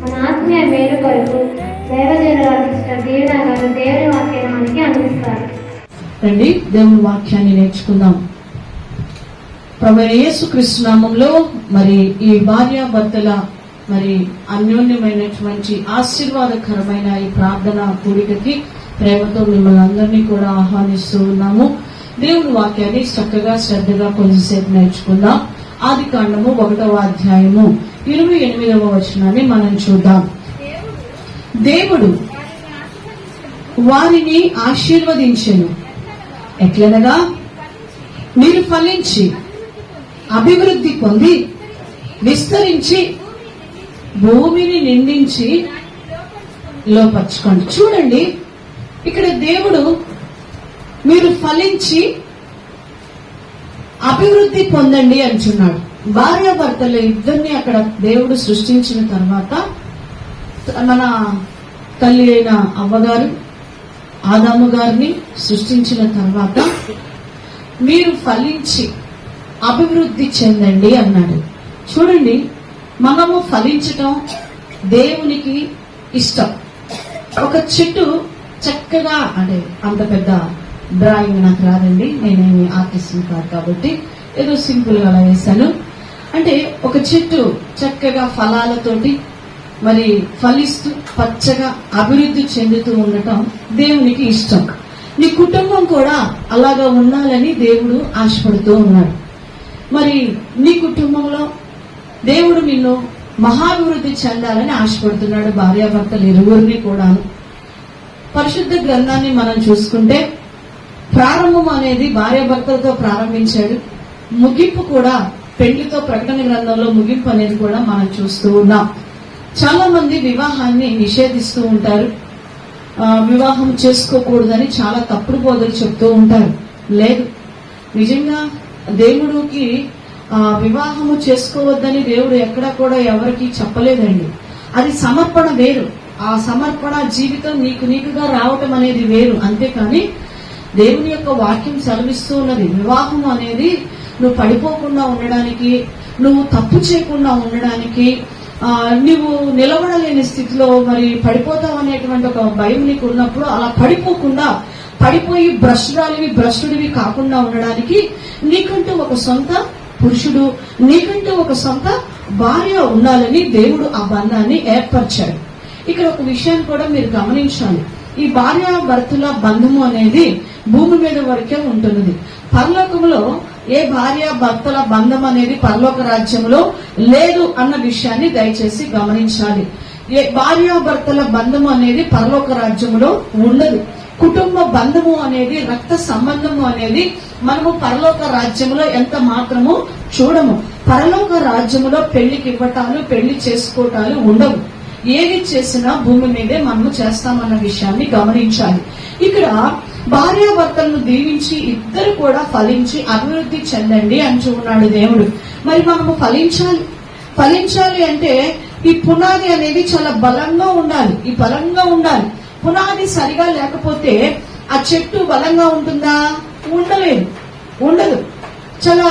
మన ఆత్మీయ మేలు కొరకు దైవజనులు అందిస్తున్న దీవెనలను దేవుని వాక్యాన్ని మనకి అందిస్తారు. రండి దేవుని వాక్యాన్ని నేర్చుకుందాం. ప్రభువైన యేసుక్రీస్తు నామములో మరి ఈ భార్యాభర్తల మరి అన్యోన్యమైనటువంటి ఆశీర్వాదకరమైన ఈ ప్రార్థన కూడికకి ప్రేమతో మిమ్మల్ని అందరినీ కూడా ఆహ్వానిస్తూ ఉన్నాము. దేవుని వాక్యాన్ని చక్కగా శ్రద్ధగా కొంచెంసేపు నేర్చుకుందాం. ఆదికాండము 1వ అధ్యాయము 28వ వచనాన్ని మనం చూద్దాం. దేవుడు వారిని ఆశీర్వదించెను, ఎట్లనగా మీరు ఫలించి అభివృద్ధి పొంది విస్తరించి భూమిని నిండించి లోపర్చుకోండి. చూడండి, ఇక్కడ దేవుడు మీరు ఫలించి అభివృద్ధి పొందండి అంటున్నాడు. భార్యాభర్తలు ఇద్దరిని అక్కడ దేవుడు సృష్టించిన తర్వాత మన తల్లి అయిన అవ్వగారు ఆదాము గారిని సృష్టించిన తర్వాత మీరు ఫలించి అభివృద్ధి చెందండి అన్నాడు. చూడండి, మనము ఫలించటం దేవునికి ఇష్టం. ఒక చెట్టు చక్కగా, అంటే అంత పెద్ద డ్రాయింగ్ నాకు రాదండి, నేనేమి ఆర్టిస్ట్ కాదు కాబట్టి ఏదో సింపుల్ గా అలా వేశాను. అంటే ఒక చెట్టు చక్కగా ఫలాలతోటి మరి ఫలిస్తూ పచ్చగా అభివృద్ధి చెందుతూ ఉండటం దేవునికి ఇష్టం. నీ కుటుంబం కూడా అలాగా ఉండాలని దేవుడు ఆశపడుతూ ఉన్నాడు. మరి నీ కుటుంబంలో దేవుడు నిన్ను మహాభివృద్ధి చెందాలని ఆశపడుతున్నాడు. భార్యాభర్తలు ఇరువురిని కూడా. పరిశుద్ధ గ్రంథాన్ని మనం చూసుకుంటే ప్రారంభం అనేది భార్యాభర్తలతో ప్రారంభించాడు. ముగింపు కూడా పెళ్లితో ప్రకటన గ్రంథంలో ముగింపు అనేది కూడా మనం చూస్తూ ఉన్నాం. చాలా మంది వివాహాన్ని నిషేధిస్తూ ఉంటారు, వివాహం చేసుకోకూడదని చాలా తప్పుడు బోధలు చెప్తూ ఉంటారు. లేదు, నిజంగా దేవుడికి వివాహము చేసుకోవద్దని దేవుడు ఎక్కడా కూడా ఎవరికి చెప్పలేదండి. అది సమర్పణ వేరు. ఆ సమర్పణ జీవితం నీకుగా రావటం అనేది వేరు. అంతేకాని దేవుని యొక్క వాక్యం సెలవిస్తూ ఉన్నది, వివాహం అనేది నువ్వు పడిపోకుండా ఉండడానికి, నువ్వు తప్పు చేయకుండా ఉండడానికి, నువ్వు నిలబడలేని స్థితిలో మరి పడిపోతావు అనేటువంటి ఒక భయం నీకు ఉన్నప్పుడు అలా పడిపోకుండా, పడిపోయి భ్రష్టుడివి కాకుండా ఉండడానికి నీకంటూ ఒక సొంత పురుషుడు, నీకంటూ ఒక సొంత భార్య ఉండాలని దేవుడు ఆ బంధాన్ని ఏర్పరిచాడు. ఇక్కడ ఒక విషయాన్ని కూడా మీరు గమనించాలి. ఈ భార్యాభర్తల బంధము అనేది భూమి మీద వరకే ఉంటున్నది. పరలోకంలో ఏ భార్యాభర్తల బంధం అనేది పరలోక రాజ్యంలో లేదు అన్న విషయాన్ని దయచేసి గమనించాలి. ఏ భార్యాభర్తల బంధము అనేది పరలోక రాజ్యంలో ఉండదు. కుటుంబ బంధము అనేది, రక్త సంబంధము అనేది మనము పరలోక రాజ్యంలో ఎంత మాత్రము చూడము. పరలోక రాజ్యములో పెళ్లికి ఇవ్వటాలు, పెళ్లి చేసుకోవటాలు ఉండవు. ఏది చేసినా భూమి మీదే మనము చేస్తామన్న విషయాన్ని గమనించాలి. ఇక్కడ భార్యాభర్తలను దీవించి ఇద్దరు కూడా ఫలించి అభివృద్ధి చెందండి అంటూ ఉన్నాడు దేవుడు. మరి మనము ఫలించాలి అంటే ఈ పునాది అనేది చాలా బలంగా ఉండాలి. ఈ బలంగా ఉండాలి. పునాది సరిగా లేకపోతే ఆ చెట్టు బలంగా ఉంటుందా? ఉండదు. చాలా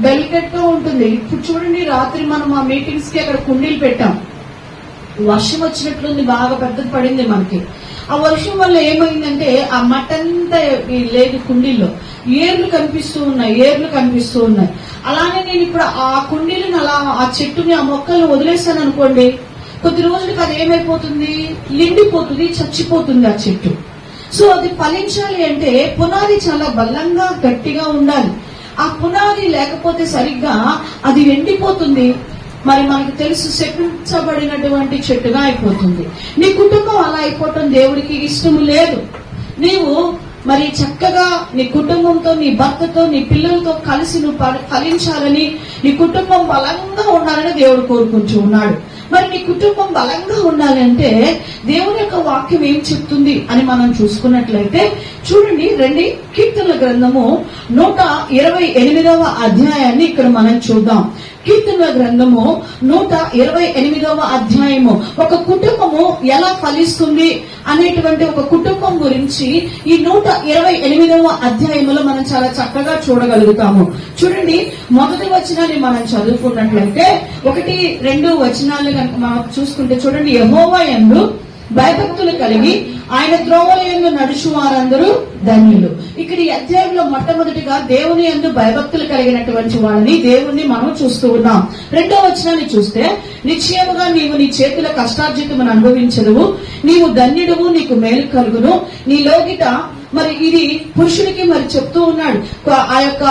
డెలికేట్ గా ఉంటుంది. ఇప్పుడు చూడండి, రాత్రి మనం ఆ మీటింగ్స్ కి అక్కడ కుండీలు పెట్టాం. వర్షం వచ్చినట్లుంది, బాగా పెద్దది పడింది మనకి. ఆ వర్షం వల్ల ఏమైందంటే ఆ మట్టంతా లేదు, కుండీల్లో ఏర్లు కనిపిస్తూ ఉన్నాయి. అలానే నేను ఇప్పుడు ఆ కుండీలను అలా ఆ చెట్టుని, ఆ మొక్కలను వదిలేశాను అనుకోండి, కొద్ది రోజులకి అది ఏమైపోతుంది? ఎండిపోతుంది, చచ్చిపోతుంది ఆ చెట్టు. సో అది ఫలించాలి అంటే పునాది చాలా బలంగా గట్టిగా ఉండాలి. ఆ పునాది లేకపోతే సరిగ్గా అది ఎండిపోతుంది. మరి మనకు తెలుసు, శపించబడినటువంటి చెట్టుగా అయిపోతుంది. నీ కుటుంబం అలా అయిపోవటం దేవుడికి ఇష్టం లేదు. నీవు మరి చక్కగా నీ కుటుంబంతో, నీ భర్తతో, నీ పిల్లలతో కలిసి నువ్వు ఫలించాలని, నీ కుటుంబం బలంగా ఉండాలని దేవుడు కోరుకుంటూ ఉన్నాడు. మరి నీ కుటుంబం బలంగా ఉండాలంటే దేవుని యొక్క వాక్యం ఏం చెప్తుంది అని మనం చూసుకున్నట్లయితే చూడండి, రండి, కీర్తనల గ్రంథము 128వ అధ్యాయాన్ని ఇక్కడ మనం చూద్దాం. కీర్తనల గ్రంథము 128వ అధ్యాయము ఒక కుటుంబము ఎలా ఫలిస్తుంది అనేటువంటి ఒక కుటుంబం గురించి ఈ 128వ అధ్యాయములో మనం చాలా చక్కగా చూడగలుగుతాము. చూడండి, మొదటి వచనాన్ని మనం చదువుకున్నట్లయితే 1-2 వచనాలు కనుక మనం చూసుకుంటే చూడండి, యెహోవా యందు భయభక్తులు కలిగి ఆయన త్రోవల యందు నడుచు వారందరూ ధన్యులు. ఇక్కడ ఈ అధ్యాయంలో మొట్టమొదటిగా దేవుని యందు భయభక్తులు కలిగినటువంటి వాళ్ళని దేవుణ్ణి మనం చూస్తూ ఉన్నాం. 2వ వచనాన్ని చూస్తే, నిశ్చయముగా నీవు నీ చేతుల కష్టార్జితమును అనుభవించదువు, నీవు ధన్యుడువు, నీకు మేలు కలుగును, నీ లోగిట. మరి ఇది పురుషుడికి మరి చెప్తూ ఉన్నాడు ఆ యొక్క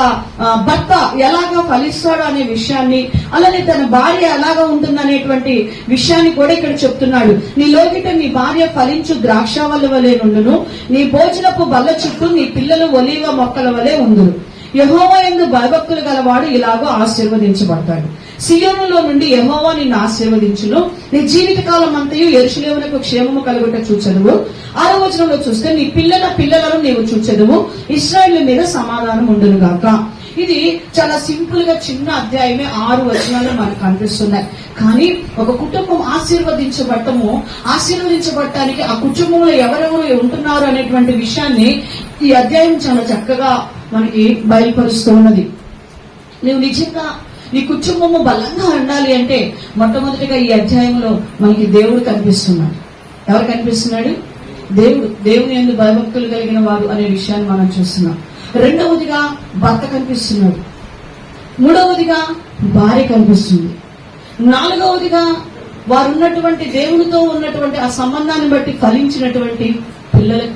భర్త ఎలాగా ఫలిస్తాడు అనే విషయాన్ని, అలానే తన భార్య ఎలాగా ఉంటుందనేటువంటి విషయాన్ని కూడా ఇక్కడ చెప్తున్నాడు. నీ లోగిట నీ భార్య ఫలించు ద్రాక్షావల్లి వలె నుండును, నీ భోజనపు బల్ల చుట్టూ నీ పిల్లలు ఒలీవ మొక్కల వలె ఉందురు. యెహోవా యందు భయభక్తులు గలవాడు ఇలాగో ఆశీర్వదించబడతాడు. సియోనులో నుండి యెహోవా నిన్ను ఆశీర్వదించును, నీ జీవితకాలం అంతయు యెరూషలేమునకు క్షేమము కలుగుట చూచెదవు. 6వ వచనంలో చూస్తే, నీ పిల్లలను నీవు చూచెదవు, ఇశ్రాయేలు మీద సమాధానం ఉండును గాక. ఇది చాలా సింపుల్ గా చిన్న అధ్యాయమే, 6 వచనాలు మనకు కనిపిస్తున్నాయి. కానీ ఒక కుటుంబం ఆశీర్వదించబడటానికి ఆ కుటుంబంలో ఎవరెవరు ఉంటున్నారు అనేటువంటి విషయాన్ని ఈ అధ్యాయం చాలా చక్కగా మనకి బయలుపరుస్తూ ఉన్నది. నువ్వు నిజంగా నీ కుటుంబము బలంగా ఉండాలి అంటే మొట్టమొదటిగా ఈ అధ్యాయంలో మనకి దేవుడు కనిపిస్తున్నాడు. ఎవరు కనిపిస్తున్నాడు? దేవుని యందు భయభక్తులు కలిగిన వాడు అనే విషయాన్ని మనం చూస్తున్నాం. 2వదిగా భర్త కనిపిస్తున్నాడు. 3వదిగా భార్య కనిపిస్తుంది. 4వదిగా వారు ఉన్నటువంటి దేవునితో ఉన్నటువంటి ఆ సంబంధాన్ని బట్టి ఫలించినటువంటి పిల్లలకి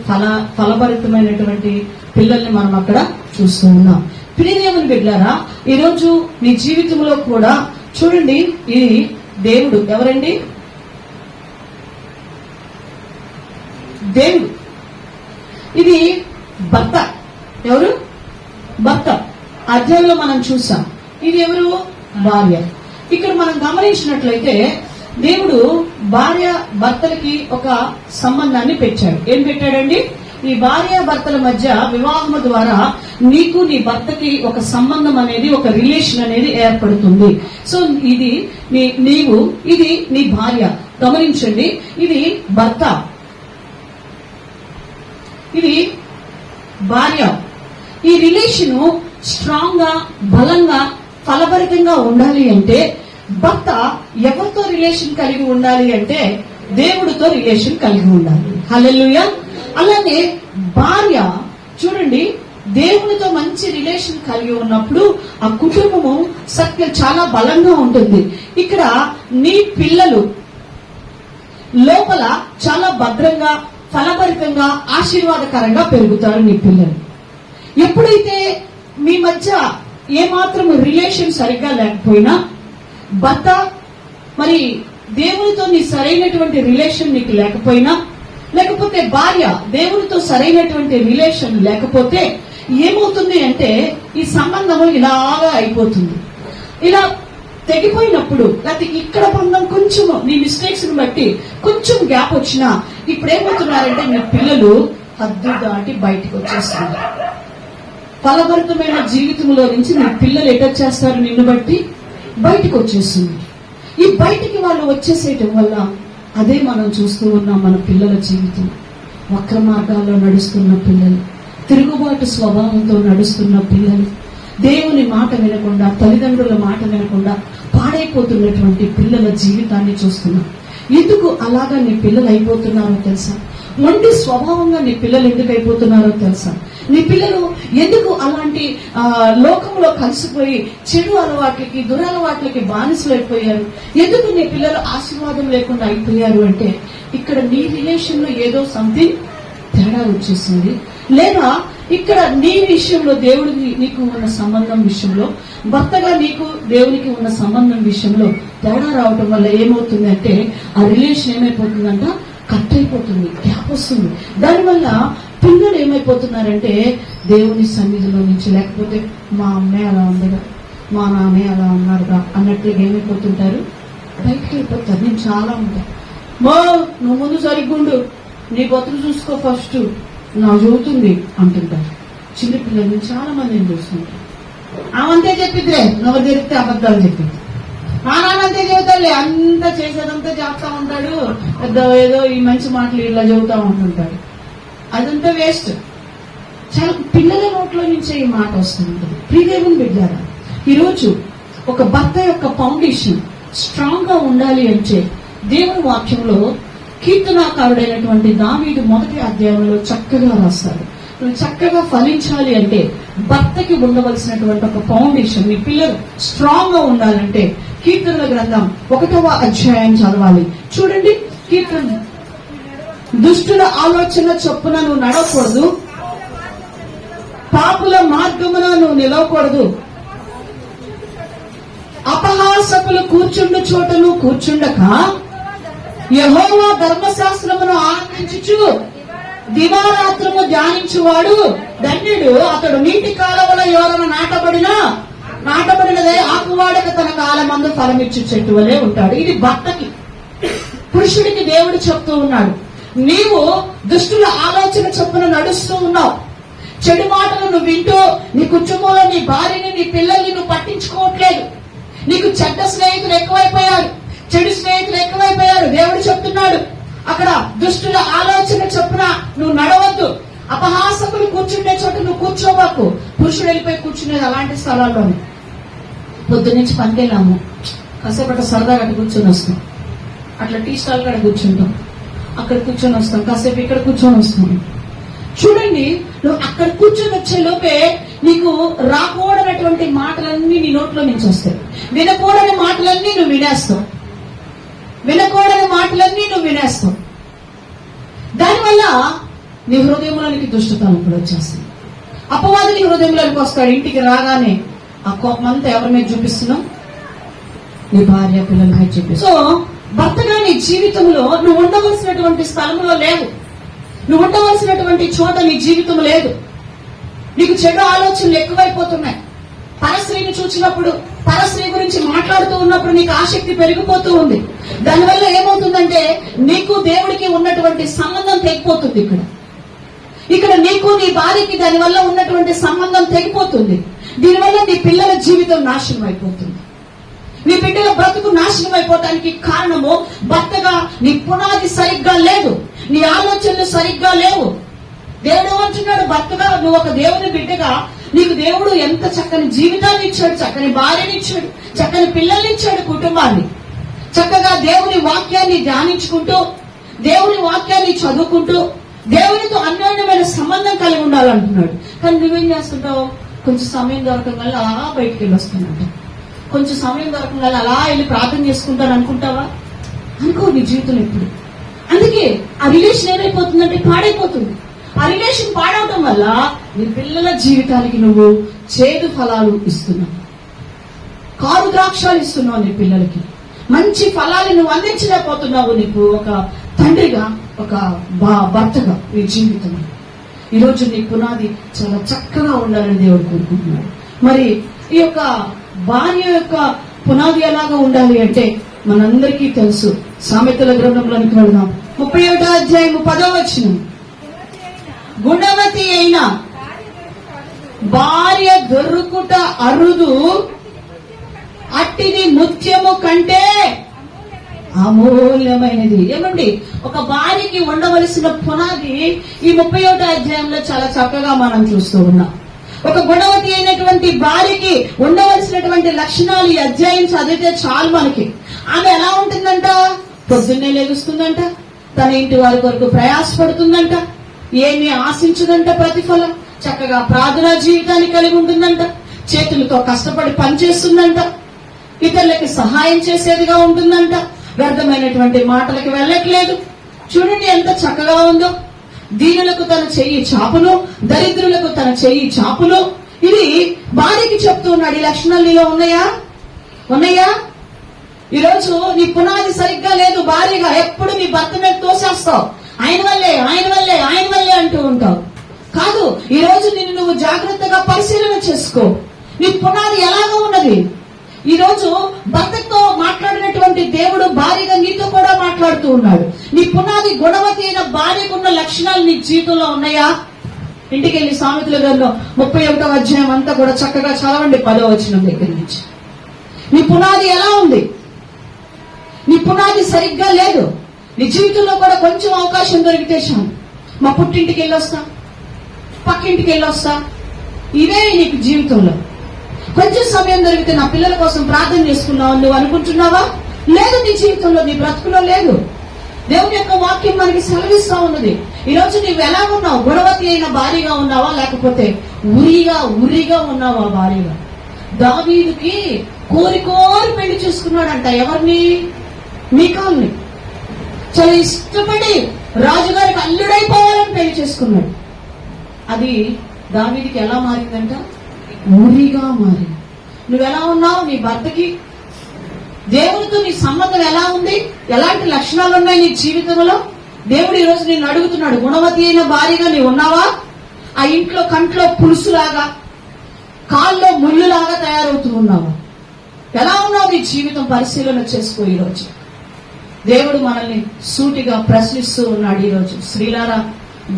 ఫలభరితమైనటువంటి పిల్లల్ని మనం అక్కడ చూస్తూ ఉన్నాం. ప్రియదేవుని బిడ్డలారా, ఈరోజు నీ జీవితంలో కూడా చూడండి, ఈ దేవుడు ఎవరండి? దేవుడు. ఇది భర్త. ఎవరు? భర్త. అధ్యాయంలో మనం చూసాం. ఇది ఎవరు? భార్య. ఇక్కడ మనం గమనించినట్లయితే దేవుడు భార్య భర్తలకి ఒక సంబంధాన్ని పెట్టాడు. ఏం పెట్టాడండి? ఈ భార్య భర్తల మధ్య వివాహం ద్వారా నీకు నీ భర్తకి ఒక సంబంధం అనేది, ఒక రిలేషన్ అనేది ఏర్పడుతుంది. సో ఇది ఇది నీ భార్య. గమనించండి, ఇది భర్త, ఇది భార్య. ఈ రిలేషన్ స్ట్రాంగ్ గా, బలంగా, ఫలభరితంగా ఉండాలి అంటే భర్త ఎవరితో రిలేషన్ కలిగి ఉండాలి అంటే దేవుడితో రిలేషన్ కలిగి ఉండాలి. హల్లెలూయా. అలానే భార్య చూడండి, దేవునితో మంచి రిలేషన్ కలిగి ఉన్నప్పుడు ఆ కుటుంబము చాలా బలంగా ఉంటుంది. ఇక్కడ నీ పిల్లలు లోపల చాలా భద్రంగా, ఫలభరితంగా, ఆశీర్వాదకరంగా పెరుగుతారు నీ పిల్లలు. ఎప్పుడైతే మీ మధ్య ఏమాత్రం రిలేషన్ సరిగ్గా లేకపోయినా, భర్త మరి దేవునితో నీ సరైనటువంటి రిలేషన్ నీకు లేకపోయినా, లేకపోతే భార్య దేవునితో సరైనటువంటి రిలేషన్ లేకపోతే ఏమవుతుంది అంటే ఈ సంబంధము ఇలాగా అయిపోతుంది. ఇలా తెగిపోయినప్పుడు, లేకపోతే ఇక్కడ బంధం కొంచెం నీ మిస్టేక్స్ ని బట్టి కొంచెం గ్యాప్ వచ్చినా ఇప్పుడు ఏమవుతున్నారంటే మీ పిల్లలు హద్దు దాటి బయటకు వచ్చేస్తున్నారు. ఫలభరితమైన జీవితంలో నుంచి నీ పిల్లలు ఎటొచ్చేస్తారు? నిన్ను బట్టి బయటకు వచ్చేస్తుంది. ఈ బయటికి వాళ్ళు వచ్చేసేయటం వల్ల అదే మనం చూస్తూ ఉన్నాం. మన పిల్లల జీవితం వక్ర మార్గాల్లో నడుస్తున్న పిల్లలు, తిరుగుబాటు స్వభావంతో నడుస్తున్న పిల్లలు, దేవుని మాట వినకుండా, తల్లిదండ్రుల మాట వినకుండా పాడైపోతున్నటువంటి పిల్లల జీవితాన్ని చూస్తున్నాం. ఎందుకు అలాగా నీ పిల్లలు అయిపోతున్నారో తెలుసా? మొండి స్వభావంగా నీ పిల్లలు ఎందుకు అయిపోతున్నారో తెలుసా? నీ పిల్లలు ఎందుకు అలాంటి లోకంలో కలిసిపోయి చెడు అలవాట్లకి, దురలవాట్లకి బానిసలు అయిపోయారు? ఎందుకు నీ పిల్లలు ఆశీర్వాదం లేకుండా అయిపోయారు అంటే ఇక్కడ నీ రిలేషన్ లో ఏదో సంథింగ్ తేడా వచ్చేసింది. లేదా ఇక్కడ నీ విషయంలో, దేవుడికి నీకు ఉన్న సంబంధం విషయంలో, భర్తగా నీకు దేవునికి ఉన్న సంబంధం విషయంలో తేడా రావటం వల్ల ఏమవుతుందంటే ఆ రిలేషన్ ఏమైపోతుందంట? కట్ అయిపోతుంది, గ్యాప్ వస్తుంది. దానివల్ల పిల్లలు ఏమైపోతున్నారంటే దేవుని సన్నిధిలో నుంచి, లేకపోతే మా అమ్మే అలా ఉందిగా, మా నాన్నే అలా ఉన్నారుగా అన్నట్లుగా ఏమైపోతుంటారు? బయటకు వెళ్ళిపోతారు. నేను చాలా ఉంటా, నువ్వు ముందు సరిగ్గుండు, నీ బతులు చూసుకో ఫస్ట్, నా చదువుతుంది అంటుంటారు. చిన్నపిల్లల్ని చాలా మందిని చూస్తుంటారు. ఆమంతే చెప్పిద్దిరే, నవ్వు జరిగితే అబద్ధాలు చెప్పింది. మా నాన్న అంతే చెబుతాడులే, అంతా చేసేదంతా చెప్తా ఉంటాడు, ఏదో ఈ మంచి మాటలు ఇలా చెబుతా ఉంటుంటాడు. అదంతా వేస్ట్. చాలా పిల్లల నోట్లో నుంచే ఈ మాట వస్తుంటుంది. ప్రియదేవుని బిడ్డారా, ఈరోజు ఒక భర్త యొక్క ఫౌండేషన్ స్ట్రాంగ్ గా ఉండాలి అంటే దేవుని వాక్యంలో కీర్తనాకారుడైనటువంటి దావీదు 1వ అధ్యాయంలో చక్కగా రాస్తాడు. నువ్వు చక్కగా ఫలించాలి అంటే భర్తకి ఉండవలసినటువంటి ఒక ఫౌండేషన్, మీ పిల్లలు స్ట్రాంగ్ గా ఉండాలంటే కీర్తనల గ్రంథం 1వ అధ్యాయం చదవాలి. చూడండి, కీర్తన. దుష్టుల ఆలోచన చొప్పున నువ్వు నడవకూడదు, పాపుల మార్గమున నువ్వు నిలవకూడదు, అపహాసకులు కూర్చుండు చోట నువ్వు కూర్చుండక యెహోవా ధర్మశాస్త్రమును ఆనందించుచు దివారాత్రము ధ్యానించువాడు ధన్యుడు. అతడు నీటి కాలవల యోరన నాటబడినదే ఆకువాడక తన కాలమందు ఫలమిచ్చు చెట్టు వలె ఉంటాడు. ఇది భర్తకి, పురుషుడికి దేవుడు చెప్తూ ఉన్నాడు. నీవు దుష్టుల ఆలోచన చొప్పున నడుస్తూ ఉన్నావు. చెడు మాటలు నువ్వు వింటూ నీ కుటుంబంలో నీ భార్యని, నీ పిల్లల్ని నువ్వు పట్టించుకోవట్లేదు. నీకు చెడ్డ స్నేహితులు ఎక్కువైపోయారు, చెడు స్నేహితులు ఎక్కువైపోయారు. దేవుడు చెప్తున్నాడు అక్కడ దుష్టుల ఆలోచన చొప్పున నువ్వు నడవద్దు, అపహాసకులు కూర్చుండే చోట నువ్వు కూర్చోబాకు. పురుషుడు వెళ్ళిపోయి కూర్చునేది అలాంటి స్థలాల్లోనే. పొద్దున్నుంచి పనికెళ్ళాము, కాసేపటి సరదాగా అటు కూర్చొని వస్తాం, అట్లా టీ స్టాల్ కాడ కూర్చుంటాం, అక్కడ కూర్చొని వస్తాం, కాసేపు ఇక్కడ కూర్చొని వస్తాం. చూడండి, నువ్వు అక్కడ కూర్చొని వచ్చే లోపే నీకు రాకూడనటువంటి మాటలన్నీ నీ నోట్లో నుంచి వస్తాయి. వినకూడని మాటలన్నీ నువ్వు వినేస్తావు. దానివల్ల నీ హృదయంలోనికి దుష్టతనం కూడా వచ్చేస్తుంది. అపవాది నీ హృదయంలోనికి వస్తాడు. ఇంటికి రాగానే ఆ కోపమంతా ఎవరి మీద చూపిస్తున్నావు? నీ భార్య పిల్లల మీద చూపిస్తావు. సో భర్తగా నీ జీవితంలో నువ్వు ఉండవలసినటువంటి స్థలంలో లేవు, నువ్వు ఉండవలసినటువంటి చోట నీ జీవితం లేదు. నీకు చెడు ఆలోచనలు ఎక్కువైపోతున్నాయి. పరస్త్రీని చూసినప్పుడు, పరస్త్రీ గురించి మాట్లాడుతూ ఉన్నప్పుడు నీకు ఆసక్తి పెరిగిపోతూ ఉంది. దానివల్ల ఏమవుతుందంటే నీకు దేవుడికి ఉన్నటువంటి సంబంధం తెగిపోతుంది. ఇక్కడ నీకు నీ భార్యకి దానివల్ల ఉన్నటువంటి సంబంధం తెగిపోతుంది. దీనివల్ల నీ పిల్లల జీవితం నాశనం అయిపోతుంది. నీ బిడ్డల బ్రతుకు నాశనం అయిపోవటానికి కారణము భర్తగా నీ పునాది సరిగ్గా లేదు, నీ ఆలోచనలు సరిగ్గా లేవు. దేవుడు అంటున్నాడు, భర్తగా నువ్వు ఒక దేవుని బిడ్డగా నీకు దేవుడు ఎంత చక్కని జీవితాన్ని ఇచ్చాడు, చక్కని భార్యని ఇచ్చాడు, చక్కని పిల్లల్ని ఇచ్చాడు, కుటుంబాన్ని. చక్కగా దేవుని వాక్యాన్ని ధ్యానించుకుంటూ, దేవుని వాక్యాన్ని చదువుకుంటూ, దేవునితో అన్యోన్యమైన సంబంధం కలిగి ఉండాలంటున్నాడు. కానీ నువ్వేం చేస్తుంటావు? కొంచెం సమయం దొరకగల అలా బయటికి వెళ్ళి వస్తున్నట్టు, కొంచెం సమయం దొరకగల అలా వెళ్ళి ప్రార్థన చేసుకుంటాను అనుకుంటావా? అనుకో నీ జీవితం ఎప్పుడు. అందుకే ఆ రిలేషన్ ఏమైపోతుందంటే పాడైపోతుంది. ఆ రిలేషన్ పాడవటం వల్ల నీ పిల్లల జీవితానికి నువ్వు చేదు ఫలాలు ఇస్తున్నావు, కారు ద్రాక్షాలు ఇస్తున్నావు. నీ పిల్లలకి మంచి ఫలాలు నువ్వు అందించలేకపోతున్నావు. నీకు ఒక తండ్రిగా, ఒక భర్తగా నీ జీవితం. ఈరోజు నీ పునాది చాలా చక్కగా ఉండాలని దేవుడు కోరుకుంటున్నాడు. మరి ఈ యొక్క భార్య యొక్క పునాది ఎలాగా ఉండాలి అంటే మనందరికీ తెలుసు. సామెతల గ్రంథంలోనికి వెళ్దాం. 31వ అధ్యాయం 10వ వచనం. గుణవతి అయిన భార్య దొరుకుట అరుదు, అట్టిది ముత్యము కంటే అమూల్యమైనది. ఏమండి, ఒక భార్యకి ఉండవలసిన పునాది ఈ 31వ అధ్యాయంలో చాలా చక్కగా మనం చూస్తూ ఉన్నాం. ఒక గుణవతి అయినటువంటి భార్యకి ఉండవలసినటువంటి లక్షణాలు ఈ అధ్యాయం చదివితే చాలు మనకి. ఆమె ఎలా ఉంటుందంట? పొద్దున్నే లేగుస్తుందంట, తన ఇంటి వారి కొరకు ప్రయాసపడుతుందంట, ఏమీ ఆశించదంట ప్రతిఫలం, చక్కగా ప్రార్థనా జీవితాన్ని కలిగి ఉంటుందంట, చేతులతో కష్టపడి పనిచేస్తుందంట, ఇతరులకి సహాయం చేసేదిగా ఉంటుందంట, వ్యర్థమైనటువంటి మాటలకు వెళ్ళట్లేదు. చూడండి ఎంత చక్కగా ఉందో. దీనులకు తన చెయ్యి చాపును, దరిద్రులకు తన చెయ్యి చాపును. ఇది భార్యకి చెప్తూ ఉన్నాడు. ఈ లక్షణాలు నీలో ఉన్నాయా? ఈరోజు నీ పునాది సరిగ్గా లేదు. భార్యగా ఎప్పుడు నీ భర్త మీద తోసేస్తావు, ఆయన వల్లే అంటూ ఉంటావు. కాదు, ఈ రోజు నిన్ను నువ్వు జాగ్రత్తగా పరిశీలన చేసుకో. నీ పునాది ఎలాగా ఉన్నది? ఈ రోజు భర్తతో మాట్లాడినటువంటి దేవుడు భార్యగా నీతో కూడా మాట్లాడుతూ ఉన్నాడు. నీ పునాది గుణవతి అయిన భార్యకున్న లక్షణాలు నీ జీవితంలో ఉన్నాయా? ఇంటికి వెళ్ళి సామెతల గ్రంథం 31వ అధ్యాయం అంతా కూడా చక్కగా చదవండి, 10వ వచనం దగ్గర నుంచి. నీ పునాది ఎలా ఉంది? నీ పునాది సరిగ్గా లేదు. నీ జీవితంలో కూడా కొంచెం అవకాశం దొరికితే చాలు, మా పుట్టింటికి వెళ్ళొస్తా, పక్కింటికి వెళ్ళొస్తా, ఇవే నీకు జీవితంలో. కొంచెం సమయం దొరికితే నా పిల్లల కోసం ప్రార్థన చేసుకున్నావు నువ్వు అనుకుంటున్నావా? లేదు, నీ జీవితంలో, నీ బ్రతుకులో లేదు. దేవుని యొక్క వాక్యం మనకి సెలవిస్తా ఉన్నది. ఈ రోజు నువ్వు ఎలా ఉన్నావు? గుణవతి అయిన భార్యగా ఉన్నావా, లేకపోతే ఉరిగా ఉన్నావా భార్యగా? దావీదుకి కోరి పెళ్లి చేసుకున్నాడంట. ఎవరిని? మీకాల్ని. చాలా ఇష్టపడి రాజుగారికి అల్లుడైపోవాలని పెళ్లి చేసుకున్నాడు. అది దావీదుకి ఎలా మారిందంట? ఉరిగా మారింది. నువ్వెలా ఉన్నావు? నీ భర్తకి దేవునితో నీ సంబంధం ఎలా ఉంది? ఎలాంటి లక్షణాలు ఉన్నాయి నీ జీవితంలో? దేవుడు ఈ రోజు నిన్ను అడుగుతున్నాడు, గుణవతి అయిన భార్యగా నీవు ఉన్నావా? ఆ ఇంట్లో కంట్లో పులుసులాగా, కాల్లో ముళ్ళులాగా తయారవుతూ ఉన్నావా? ఎలా ఉన్నావు? నీ జీవితం పరిశీలన చేసుకో. ఈరోజు దేవుడు మనల్ని సూటిగా ప్రశ్నిస్తూ ఉన్నాడు. ఈరోజు స్త్రీలారా,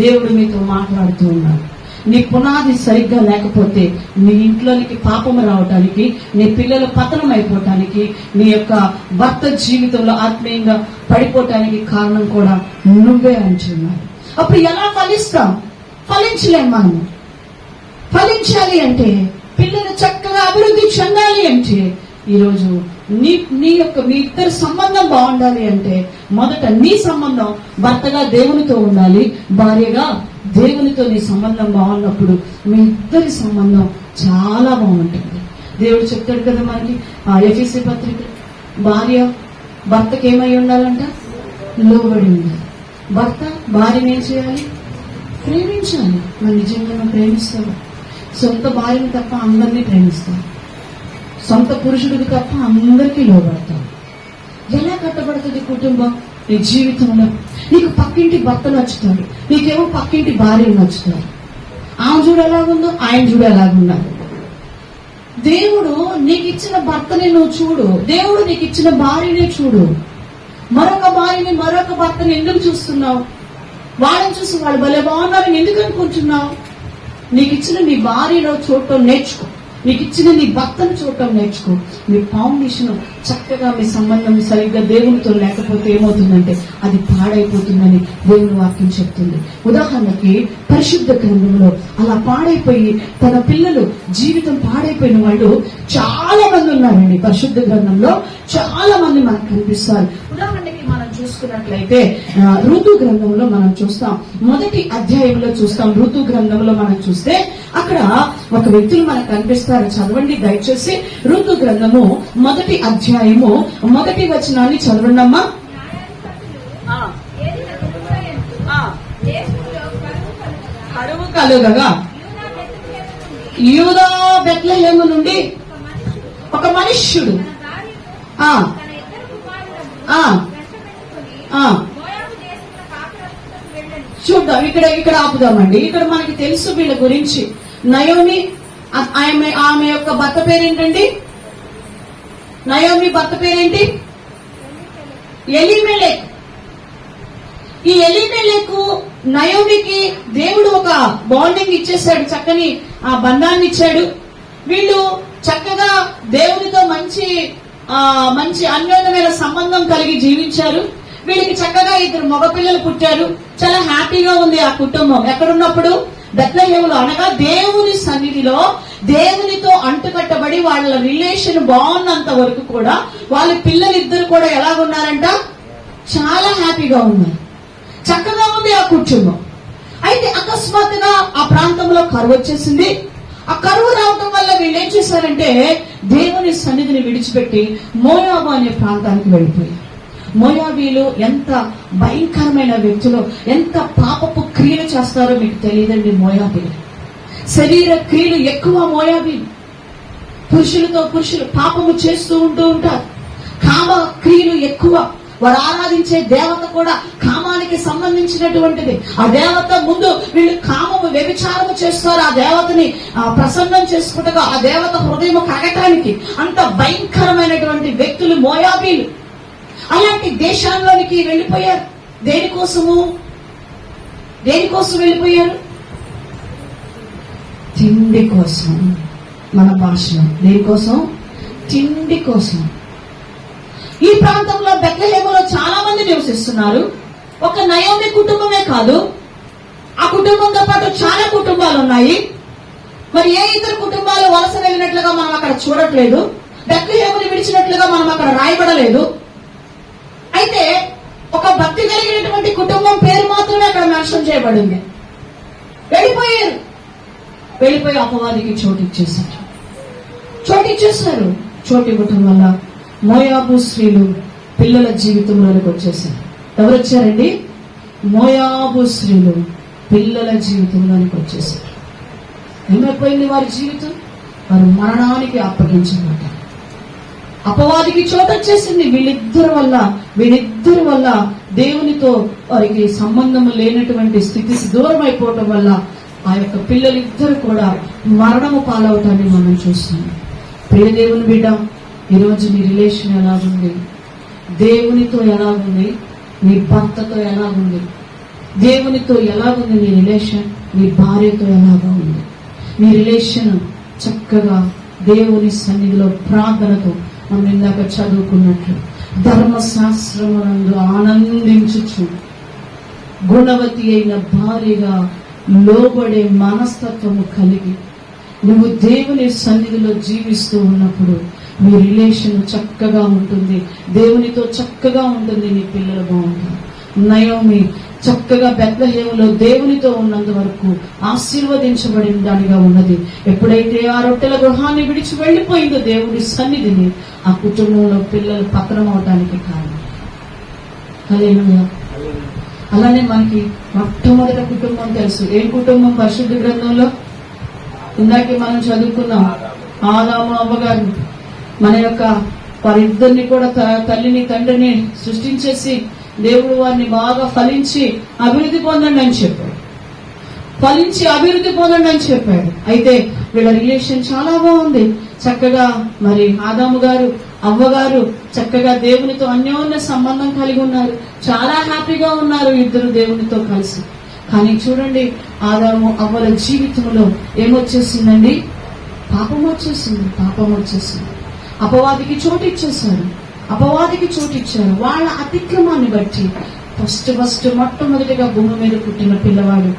దేవుడు మీతో మాట్లాడుతూ ఉన్నాడు. నీ పునాది సరిగ్గా లేకపోతే నీ ఇంట్లోనికి పాపము రావటానికి, నీ పిల్లలు పతనం అయిపోవటానికి, నీ యొక్క భర్త జీవితంలో ఆత్మీయంగా పడిపోవటానికి కారణం కూడా నువ్వే అంటున్నాడు. అప్పుడు ఎలా ఫలిస్తాం? ఫలించలేం. మనము ఫలించాలి అంటే, పిల్లలు చక్కగా అభివృద్ధి చెందాలి అంటే, ఈరోజు మీ ఇద్దరి సంబంధం బాగుండాలి అంటే, మొదట నీ సంబంధం భర్తగా దేవునితో ఉండాలి, భార్యగా దేవునితో నీ సంబంధం బాగున్నప్పుడు మీ ఇద్దరి సంబంధం చాలా బాగుంటుంది. దేవుడు చెప్తాడు కదా మనకి ఎఫెసీ పత్రిక, భార్య భర్తకి ఏమై ఉండాలంట? లోబడి ఉండాలి. భర్త భార్యను ఏం చేయాలి? ప్రేమించాలి. మనం నిజంగా మనం ప్రేమిస్తాము. సొంత భార్యను తప్ప అందరినీ ప్రేమిస్తాం. సొంత పురుషుడికి తప్ప అందరికీ లోబడతాం. ఎలా కట్టబడుతుంది కుటుంబం? నీ జీవితంలో నీకు పక్కింటి భర్త నచ్చుతాడు, నీకేమో పక్కింటి భార్య నచ్చుతాడు. ఆమె చూడు ఎలాగుందో, ఆయన చూడు ఎలాగున్నారు. దేవుడు నీకు ఇచ్చిన భర్తని నువ్వు చూడు, దేవుడు నీకు ఇచ్చిన భార్యని చూడు. మరొక భార్యని, మరొక భర్తని ఎందుకు చూస్తున్నావు? వాళ్ళని చూసి వాళ్ళు భలే బాగున్నారని ఎందుకు అనుకుంటున్నావు? నీకు ఇచ్చిన నీ భార్యలో చూడటం నేర్చుకో. నీకు ఇచ్చిన నీ భర్తను చూడటం నేర్చుకో. మీ ఫౌండేషన్ చక్కగా, మీ సంబంధం సరిగ్గా దేవునితో లేకపోతే ఏమవుతుందంటే అది పాడైపోతుందని దేవుని వాక్యం చెప్తుంది. ఉదాహరణకి పరిశుద్ధ గ్రంథంలో అలా పాడైపోయి తన పిల్లలు జీవితం పాడైపోయిన వాళ్ళు చాలా మంది ఉన్నారండి. పరిశుద్ధ గ్రంథంలో చాలా మంది మనకు కనిపిస్తారు. ఉదాహరణకి మనం చూసుకున్నట్లయితే ఋతు గ్రంథంలో మనం చూస్తాం, మొదటి అధ్యాయంలో చూస్తాం. ఋతు గ్రంథంలో మనం చూస్తే అక్కడ ఒక వ్యక్తులు మనకు కనిపిస్తారు. చదవండి దయచేసి. ఋతు గ్రంథము మొదటి అధ్యాయము మొదటి వచనాన్ని చదవండమ్మా. కరువు కలుగగా యూదా బెత్లెహేము నుండి ఒక మనుష్యుడు చూద్దాం. ఇక్కడ ఆపుదామండి. ఇక్కడ మనకి తెలుసు వీళ్ళ గురించి. నయోమి, ఆమె యొక్క భర్త పేరేంటండి? నయోమి భర్త పేరేంటి? ఎలీమెలెకు. ఈ ఎలీమెలెకు నయోమికి దేవుడు ఒక బాండింగ్ ఇచ్చేసాడు, చక్కని ఆ బంధాన్ని ఇచ్చాడు. వీళ్ళు చక్కగా దేవునితో మంచి అన్యోన్యమైన సంబంధం కలిగి జీవించారు. వీళ్ళకి చక్కగా 2 మగపిల్లలు పుట్టారు. చాలా హ్యాపీగా ఉంది ఆ కుటుంబం. ఎక్కడున్నప్పుడు? బెత్లెహేములో, అనగా దేవుని సన్నిధిలో దేవునితో అంటుకట్టబడి వాళ్ళ రిలేషన్ బాగున్నంత వరకు కూడా వాళ్ళ పిల్లలిద్దరు కూడా ఎలాగున్నారంట? చాలా హ్యాపీగా ఉన్నారు. చక్కగా ఉంది ఆ కుటుంబం. అయితే అకస్మాత్తుగా ఆ ప్రాంతంలో కరువు వచ్చేసింది. ఆ కరువు రావడం వల్ల వీళ్ళు ఏం చేశారంటే దేవుని సన్నిధిని విడిచిపెట్టి మోయాబు అనే ప్రాంతానికి వెళ్ళిపోయారు. మోయాబీలు ఎంత భయంకరమైన వ్యక్తులు, ఎంత పాపపు క్రియలు చేస్తారో మీకు తెలియదండి. మోయాబీలు శరీర క్రియలు ఎక్కువ. మోయాబీలు పురుషులతో పురుషులు పాపము చేస్తూ ఉంటారు. కామ క్రియలు ఎక్కువ. వారు ఆరాధించే దేవత కూడా కామానికి సంబంధించినటువంటిది. ఆ దేవత ముందు వీళ్ళు కామము, వ్యభిచారము చేస్తారు. ఆ దేవతని ప్రసన్నం చేసుకుంటగా ఆ దేవత హృదయం కగటానికి అంత భయంకరమైనటువంటి వ్యక్తులు మోయాబీలు. అలాంటి దేశాల్లోనికి వెళ్ళిపోయారు. దేనికోసం వెళ్ళిపోయారు? తిండి కోసం. మన భాషలో దేనికోసం? తిండి కోసం. ఈ ప్రాంతంలో బెత్లెహేములో చాలా మంది నివసిస్తున్నారు. ఒక నయోమి కుటుంబమే కాదు, ఆ కుటుంబంతో పాటు చాలా కుటుంబాలు ఉన్నాయి. మరి ఏ ఇతర కుటుంబాలు వలస వెళ్ళినట్లుగా మనం అక్కడ చూడట్లేదు. బెత్లెహేముని విడిచినట్లుగా మనం అక్కడ రాయబడలేదు. అయితే ఒక భక్తి కలిగినటువంటి కుటుంబం పేరు మాత్రమే అక్కడ మెన్షన్ చేయబడింది. వెళ్ళిపోయి అపవాదికి చోటిచ్చేశారు. చోటు ఇవ్వటం వల్ల మోయాబు స్త్రీలు పిల్లల జీవితంలోకి వచ్చేసారు. ఎవరు వచ్చారండి? మోయాబు స్త్రీలు పిల్లల జీవితంలోనికి వచ్చేసారు. ఏమైపోయింది వారి జీవితం? వారు మరణానికి అప్పగించబడ్డారు. అపవాదికి చోటు వచ్చేసింది. వీళ్ళిద్దరి వల్ల దేవునితో వారికి సంబంధం లేనటువంటి స్థితికి దూరం అయిపోవటం వల్ల ఆ యొక్క పిల్లలిద్దరు కూడా మరణము పాలవటాన్ని మనం చూస్తున్నాం. ప్రియ దేవుని బిడ్డ, ఈరోజు నీ రిలేషన్ ఎలాగుంది? దేవునితో ఎలాగుంది? నీ భర్తతో ఎలాగుంది? దేవునితో ఎలాగుంది నీ రిలేషన్? నీ భార్యతో ఎలాగా ఉంది నీ రిలేషన్? చక్కగా దేవుని సన్నిధిలో ప్రార్థనతో మనం ఇందాక చదువుకున్నట్లు ధర్మశాస్త్రమునందు ఆనందించుచు గుణవతి అయిన భార్యగా లోబడే మనస్తత్వము కలిగి నువ్వు దేవుని సన్నిధిలో జీవిస్తూ ఉన్నప్పుడు మీ రిలేషన్ చక్కగా ఉంటుంది. దేవునితో చక్కగా ఉంటుంది. నీ పిల్లలు బాగుంటారు. నయోమి చక్కగా బెత్లెహేములో దేవునితో ఉన్నంత వరకు ఆశీర్వదించబడిన దానిగా ఉన్నది. ఎప్పుడైతే ఆ రొట్టెల గృహాన్ని విడిచి వెళ్లిపోయిందో దేవుని సన్నిధిని, ఆ కుటుంబంలో పిల్లలు పతనం అవడానికి కారణం. హల్లెలూయా. అలానే మనకి మొట్టమొదటి కుటుంబం తెలుసు. ఏం కుటుంబం? పరిశుద్ధ గ్రంథంలో ఇందాకే మనం చదువుకున్నాం. ఆదాము అవ్వగారు మన యొక్క వారిద్దరిని కూడా తల్లిని తండ్రిని సృష్టించేసి దేవుడు వారిని బాగా ఫలించి అభివృద్ధి పొందండి అని చెప్పాడు. అయితే వీళ్ళ రిలేషన్ చాలా బాగుంది. చక్కగా మరి ఆదాము గారు అవ్వగారు చక్కగా దేవునితో అన్యోన్య సంబంధం కలిగి ఉన్నారు. చాలా హ్యాపీగా ఉన్నారు ఇద్దరు దేవునితో కలిసి. కానీ చూడండి, ఆదాము అవ్వల జీవితంలో ఏమొచ్చేసిందండి? పాపం వచ్చేసింది. అపవాదికి చోటిచ్చేశారు. వాళ్ళ అతిక్రమాన్ని బట్టి ఫస్ట్ మొట్టమొదటిగా భూమి మీద పుట్టిన పిల్లవాడు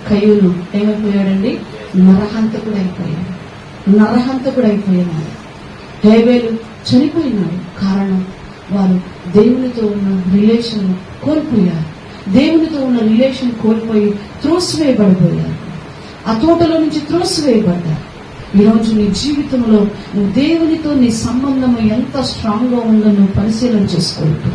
కయ్యూను ఏమైపోయాడండి? నరహంతకుడైపోయాడు. హేబేలు చనిపోయినాడు. కారణం, వారు దేవునితో ఉన్న రిలేషన్ కోల్పోయి త్రోసివేయబడిపోయారు. ఆ తోటలో నుంచి త్రోసివేయబడ్డారు. ఈరోజు నీ జీవితంలో నువ్వు దేవునితో నీ సంబంధం ఎంత స్ట్రాంగ్ గా ఉందో నువ్వు పరిశీలన చేసుకుంటూ,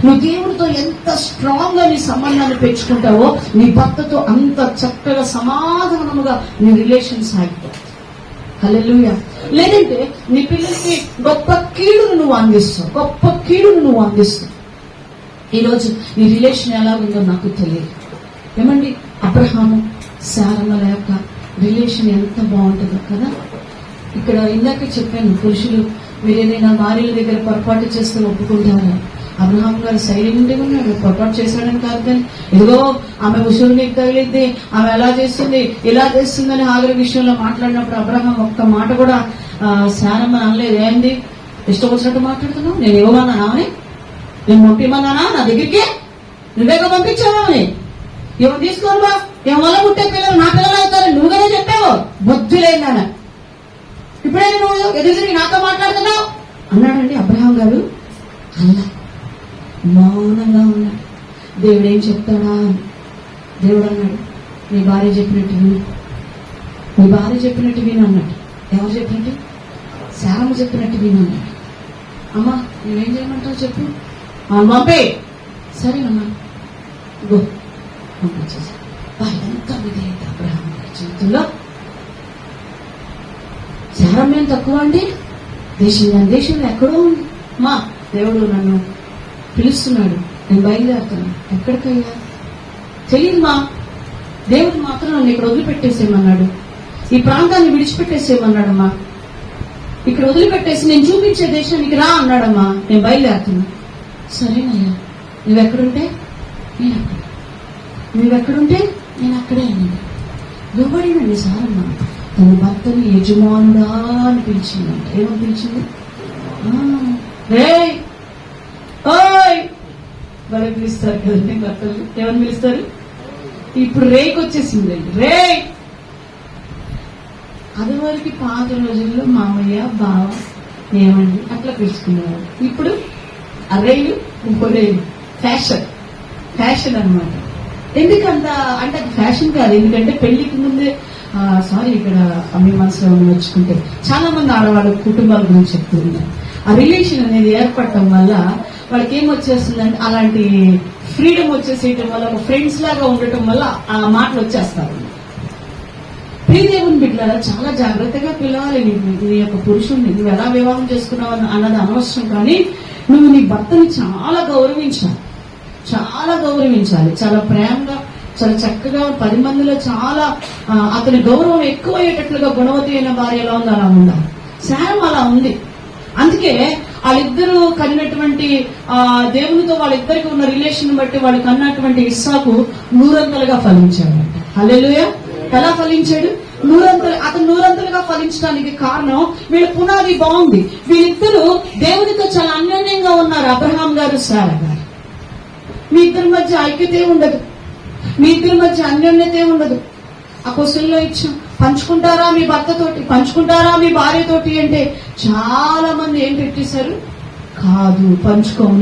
నువ్వు దేవునితో ఎంత స్ట్రాంగ్ గా నీ సంబంధాన్ని పెంచుకుంటావో నీ భర్తతో అంత చక్కగా సమాధానముగా నీ రిలేషన్ సాగిపోతుంది. హల్లెలూయా. లేదంటే నీ పిల్లలకి గొప్ప కీడును నువ్వు అందిస్తావు. ఈరోజు నీ రిలేషన్ ఎలా ఉందో నాకు తెలియదు. ఏమండి, అబ్రహాము శారమ్మ యొక్క రిలేషన్ ఎంత బాగుంటుందో కదా. ఇక్కడ ఇందాక చెప్పాను, పురుషులు మీరేదైనా భార్యల దగ్గర పొరపాటు చేస్తే ఒప్పుకుంటారా? అబ్రహాం గారు సైలెంట్గా ఉన్నాడు. పొరపాటు చేశాడని కాదు, కానీ ఇదిగో ఆమె ఉసురు నీకు తగిలిద్ది, ఆమె ఎలా చేస్తుంది ఇలా చేస్తుందని హాగరు విషయంలో మాట్లాడినప్పుడు అబ్రహాం ఒక్క మాట కూడా శారమ్మ అనలేదు. ఏంది ఇష్టం వచ్చినట్టు మాట్లాడుతున్నావు? నేను ఇవ్వమన్నానా? నేను పంపిమన్నానా నా దగ్గరికి? నువ్వేగా పంపించావని ఏమో తీసుకోరువా, ఏం వల్ల పుట్టే పిల్లలు నా పిల్లలు అవుతారు నువ్వుగానే చెప్పావు. బుద్ధులేనా? ఇప్పుడే నువ్వు ఎదురు నాతో మాట్లాడుతున్నావు అన్నాడండి అబ్రహాం గారు. అలా మౌనంగా ఉన్నాడు. దేవుడు ఏం చెప్తాడా? దేవుడు అన్నాడు, నీ భార్య చెప్పినట్టు విను అన్నాడు. ఎవరు చెప్పినట్టు? శారమ్మ చెప్పినట్టు విను అన్నాడు. అమ్మా నువ్వేం చేయమంటావు చెప్పు. పంపే. సరేనమ్మా గో పంపించేసి. ఎంత విధేయత అబ్రహాం గారి జీవితంలో. శారమ్మ ఏం తక్కువ అండి? దేశంలో ఎక్కడో ఉంది. మా దేవుడు నన్ను పిలుస్తున్నాడు, నేను బయలుదేరుతున్నాను. ఎక్కడికయ్యా తెలియదు మా. దేవుడు మాత్రం నన్ను ఇక్కడ వదిలిపెట్టేసేయమన్నాడు, ఈ ప్రాంతాన్ని విడిచిపెట్టేసేయమన్నాడమ్మా. ఇక్కడ వదిలిపెట్టేసి నేను చూపించే దేశానికి రా అన్నాడమ్మా. నేను బయలుదేరుతున్నా. సరేనయ్యా, నువ్వెక్కడుంటే నేను అక్కడే అన్నాడు. లోబడినండి సారమ్మ. తన భర్తని యజమానుడా అని పిలిచిందంట. ఏమని పిలిచింది? రే ఓయ్ వాళ్ళ పిలుస్తారు కదండి భర్తలు. ఏమని పిలుస్తారు? ఇప్పుడు రేకి వచ్చేసింది. రే అది వరకు పాత రోజుల్లో మామయ్య బావ ఏమండి అట్లా పిలుచుకునేవారు. ఇప్పుడు అరేలు ఇంకోరేలు ఫ్యాషన్ అన్నమాట. ఎందుకంత అంటే అది ఫ్యాషన్ కాదు. ఎందుకంటే పెళ్లికి ముందే సారీ ఇక్కడ మీ మనసులో వచ్చుకుంటే చాలా మంది ఆడవాళ్ళ కుటుంబాల గురించి చెప్తున్నారు. ఆ రిలేషన్ అనేది ఏర్పడటం వల్ల వాళ్ళకి ఏం వచ్చేస్తుందంటే అలాంటి ఫ్రీడమ్ వచ్చేసేయటం వల్ల ఒక ఫ్రెండ్స్ లాగా ఉండటం వల్ల ఆ మాటలు వచ్చేస్తారు. ప్రియదేవుని బిడ్డలారా చాలా జాగ్రత్తగా పిలవాలి. నీ యొక్క పురుషుడిని నువ్వు ఎలా వివాహం చేసుకున్నావు అన్నది అనవసరం, కానీ నువ్వు నీ భర్తని చాలా గౌరవించాలి, చాలా ప్రేమగా, చాలా చక్కగా 10 మందిలో చాలా అతని గౌరవం ఎక్కువ అయ్యేటట్లుగా గుణవతి అయిన భార్య ఎలా ఉందో అలా ఉండాలి. శారం అలా ఉంది. అందుకే వాళ్ళిద్దరూ కన్నటువంటి దేవునితో వాళ్ళిద్దరికి ఉన్న రిలేషన్ బట్టి వాళ్ళు కన్నటువంటి ఇస్సాకు 100 ఫలించాడంట. హల్లెలూయా. ఎలా ఫలించాడు? 100. అతను 100గా ఫలించడానికి కారణం వీళ్ళ పునాది బాగుంది. వీళ్ళిద్దరూ దేవునితో చాలా అన్యోన్యంగా ఉన్నారు. అబ్రహాం గారు, శారా గారు. మీ ఇద్దరి మధ్య ఐక్యతే ఉండదు, మీ ఇద్దరి మధ్య అన్యోన్యతే ఉండదు. ఆ క్వశ్చన్లో ఇచ్చాం, పంచుకుంటారా మీ భర్తతోటి, పంచుకుంటారా మీ భార్యతోటి అంటే చాలా మంది ఏం పెట్టేశారు? కాదు, పంచుకోం,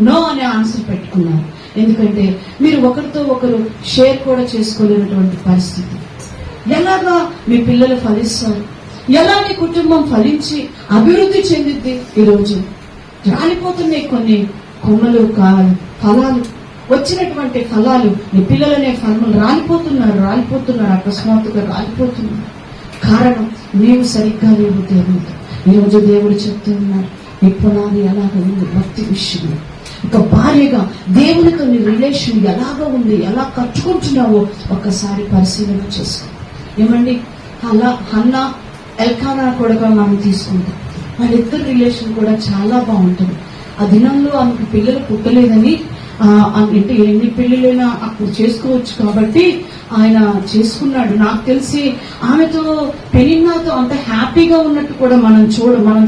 నో అనే ఆన్సర్ పెట్టుకున్నారు. ఎందుకంటే మీరు ఒకరితో ఒకరు షేర్ కూడా చేసుకోలేనటువంటి పరిస్థితి. ఎలాగా మీ పిల్లలు ఫలిస్తారు, ఎలా మీ కుటుంబం ఫలించి అభివృద్ధి చెందిద్ది? ఈరోజు రాలిపోతున్నాయి కొన్ని కొమ్మలు, ఫలాలు, వచ్చినటువంటి ఫలాలు, నీ పిల్లలనే ఫలములు రాలిపోతున్నారు, అకస్మాత్తుగా రాలిపోతున్నారు. కారణం నీవు సరిగ్గా లేవు దేవుడితో. ఈరోజు దేవుడు చెప్తున్నారు, నీ పునాది ఎలాగ ఉంది భక్తి విషయంలో. ఒక భార్యగా దేవునితో నీ రిలేషన్ ఎలాగ ఉంది, ఎలా కట్టుకుంటున్నావో ఒక్కసారి పరిశీలన చేసుకో. ఏమండి, అలా హన్నా ఎల్కానా కూడా మనం తీసుకుంటాం. వాళ్ళిద్దరు రిలేషన్ కూడా చాలా బాగుంటుంది. ఆ దినంలో ఆమెకు పిల్లలు పుట్టలేదని అంటే ఎన్ని పెళ్లిలైనా అప్పుడు చేసుకోవచ్చు కాబట్టి ఆయన చేసుకున్నాడు. నాకు తెలిసి ఆమెతో పెనిన్నాతో అంత హ్యాపీగా ఉన్నట్టు కూడా మనం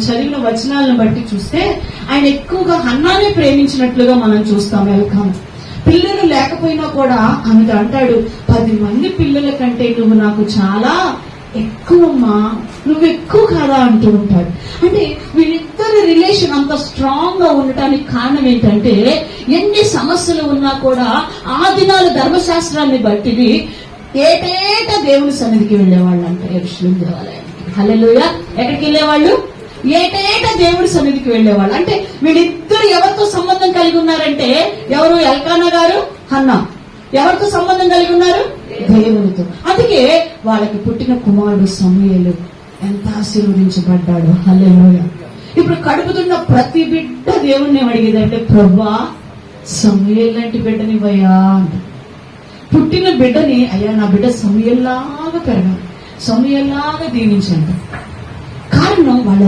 చదివిన వచనాలను బట్టి చూస్తే ఆయన ఎక్కువగా హన్నానే ప్రేమించినట్లుగా మనం చూస్తాం. ఎల్కానా పిల్లలు లేకపోయినా కూడా ఆమెతో అంటాడు, 10 మంది పిల్లల కంటే నువ్వు నాకు చాలా ఎక్కువమ్మా, నువ్వు ఎక్కువ కాదా అంటూ ఉంటాడు. అంటే వీళ్ళిద్దరి రిలేషన్ అంత స్ట్రాంగ్ గా ఉండటానికి కారణం ఏంటంటే ఎన్ని సమస్యలు ఉన్నా కూడా ఆ దినాల ధర్మశాస్త్రాన్ని బట్టి ఏటేటా దేవుని సన్నిధికి వెళ్లేవాళ్ళు అంట. యెరూషలేము దేవాలయానికి. హల్లెలూయా. ఎక్కడికి వెళ్లేవాళ్ళు? ఏటేటా దేవుడి సన్నిధికి వెళ్లేవాళ్ళు. అంటే వీళ్ళిద్దరు ఎవరితో సంబంధం కలిగి ఉన్నారంటే ఎవరు? ఎల్కానా గారు, హన్నా. ఎవరితో సంబంధం కలిగి ఉన్నారు? దేవునితో. అందుకే వాళ్ళకి పుట్టిన కుమారుడు సమూయేలు ఎంత ఆశీర్వదించబడ్డాడు. హల్లెలూయా. ఇప్పుడు కడుపుతున్న ప్రతి బిడ్డ దేవుణ్ణి అడిగేదంటే, ప్రభువా సమూయేలు లాంటి బిడ్డనివ్వయా అంట. పుట్టిన బిడ్డని, అయ్యా నా బిడ్డ సమూయేలులాగా పెరగాలి, సమూయేలులాగా దీవించండి. కారణం వాళ్ళ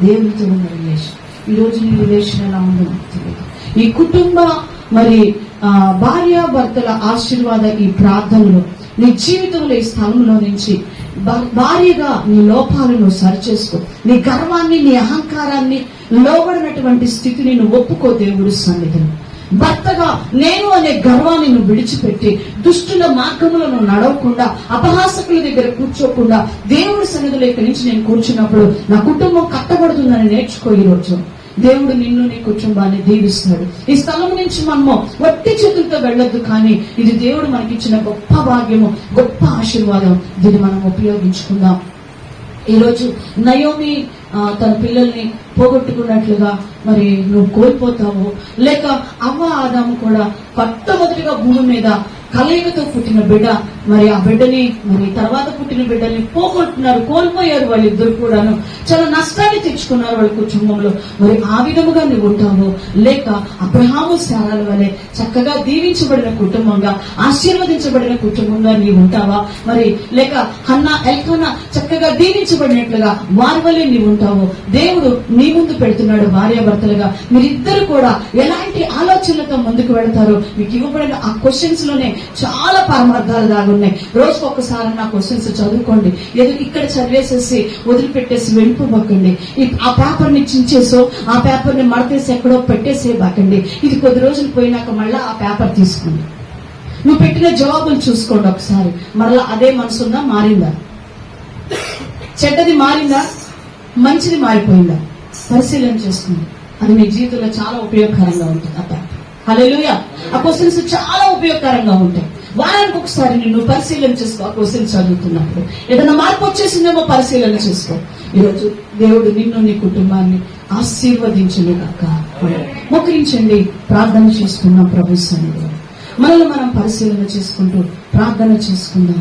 దేవునితో ఉన్న రిలేషన్. ఈ రోజు నీ రిలేషన్ ఎలా ఉందో తెలియదు. ఈ కుటుంబ భార్యాభర్తల ఆశీర్వాద ఈ ప్రార్థనలో నీ జీవితంలో ఈ స్థలంలో నుంచి భార్యగా నీ లోపాలను సరిచేసుకో. నీ గర్వాన్ని, నీ అహంకారాన్ని, లోబడినటువంటి స్థితిని నువ్వు ఒప్పుకో దేవుడి సన్నిధిని. భర్తగా నేను అనే గర్వాన్ని నువ్వు విడిచిపెట్టి దుష్టుల మార్గములను నడవకుండా, అపహాసకుల దగ్గర కూర్చోకుండా దేవుడి సన్నిధిలో ఇక్కడి నుంచి నేను కూర్చున్నప్పుడు నా కుటుంబం కట్టబడుతుందని నేర్చుకో. ఈరోజు దేవుడు నిన్ను, నీ కుటుంబాన్ని దీవిస్తాడు. ఈ స్థలం నుంచి మనము వట్టి చేతులతో వెళ్ళొద్దు, కానీ ఇది దేవుడు మనకిచ్చిన గొప్ప భాగ్యము, గొప్ప ఆశీర్వాదం. దీన్ని మనం ఉపయోగించుకుందాం. ఈరోజు నయోమి తన పిల్లల్ని పోగొట్టుకున్నట్లుగా నువ్వు కోల్పోతావు. లేక అవ్వ ఆదాము కూడా మొట్టమొదటిగా భూమి మీద కలయికతో పుట్టిన బిడ్డ, ఆ బిడ్డని తర్వాత పుట్టిన బిడ్డల్ని కోల్పోయారు. వాళ్ళిద్దరు కూడాను చాలా నష్టాన్ని తెచ్చుకున్నారు వాళ్ళ కుటుంబంలో. ఆ విధముగా నువ్వు ఉంటావు, లేక అబ్రహాము శారాల వలె చక్కగా దీవించబడిన కుటుంబంగా, ఆశీర్వదించబడిన కుటుంబంగా నీవు ఉంటావా? లేక హన్నా ఎల్కానా చక్కగా దీవించబడినట్లుగా వారి వలె నీవు ఉంటావో దేవుడు నీ ముందు పెడుతున్నాడు. భార్యాభర్తలుగా మీరిద్దరు కూడా ఎలాంటి ఆలోచనలతో ముందుకు వెళతారో మీకు ఇవ్వబడిన ఆ క్వశ్చన్స్ లోనే చాలా పరమార్థాలు దాగున్నాయి. రోజుకు ఒక్కసారి నా క్వశ్చన్స్ చదువుకోండి. ఏదో ఇక్కడ చదివేసేసి వదిలిపెట్టేసి వెళ్ళిపోబాకండి. ఆ పేపర్ ని చించేసో ఆ పేపర్ ని మడతేసి ఎక్కడో పెట్టేసేబాకండి. ఇది కొద్ది రోజులు పోయినాక మళ్ళా ఆ పేపర్ తీసుకోండి. నువ్వు పెట్టిన జవాబులు చూసుకోండి ఒకసారి. మరలా అదే మనసుందా, మారిందా? చెడ్డది మారిందా, మంచిది మారిపోయిందా? పరిశీలన చేసుకోండి. అది మీ జీవితంలో చాలా ఉపయోగకరంగా ఉంటుంది. ఆ పేపర్ హల్లెలూయా. ఆ క్వశ్చన్స్ చాలా ఉపయోగకరంగా ఉంటాయి. వారానికి ఒకసారి నిన్ను పరిశీలన చేసుకో. ఆ క్వశ్చన్స్ చదువుతున్నప్పుడు ఏదైనా మార్పు వచ్చేసిందేమో పరిశీలన చేసుకో. ఈరోజు దేవుడు నిన్ను నీ కుటుంబాన్ని ఆశీర్వదించును గాక. మోకరించండి, ప్రార్థన చేసుకుందాం. ప్రభు సన్నిధిలో మనల్ని మనం పరిశీలన చేసుకుంటూ ప్రార్థన చేసుకుందాం.